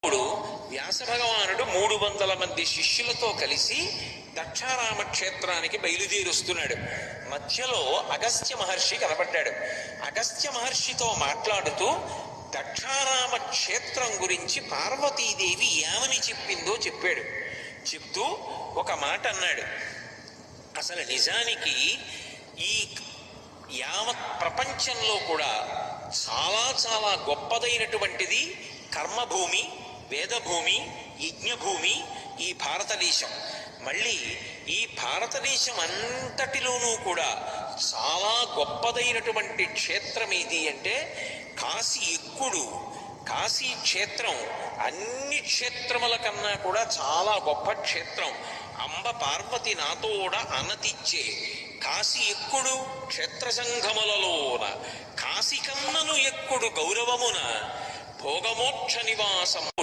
ఇప్పుడు వ్యాస భగవానుడు 300 మంది శిష్యులతో కలిసి దక్షారామ క్షేత్రానికి బయలుదేరుస్తున్నాడు. మధ్యలో అగస్త్య మహర్షి కనబడ్డాడు. అగస్త్య మహర్షితో మాట్లాడుతూ దక్షారామ క్షేత్రం గురించి పార్వతీదేవి ఏమని చెప్పిందో చెప్పాడు. చెప్తూ ఒక మాట అన్నాడు. అసలు నిజానికి ఈ యావత్ ప్రపంచంలో కూడా చాలా చాలా గొప్పదైనటువంటిది కర్మభూమి, వేదభూమి, యజ్ఞభూమి ఈ భారతదేశం. మళ్ళీ ఈ భారతదేశం అంతటిలోనూ కూడా చాలా గొప్పదైనటువంటి క్షేత్రం ఏది అంటే కాశీ ఎక్కుడు. కాశీ క్షేత్రం అన్ని క్షేత్రముల కన్నా కూడా చాలా గొప్ప క్షేత్రం. అంబ పార్వతి నాతోడ అనతిచ్చే కాశీ ఎక్కుడు క్షేత్ర సంఘములలోన కాశీ కన్నను ఎక్కుడు గౌరవమున భోగమోక్ష నివాసము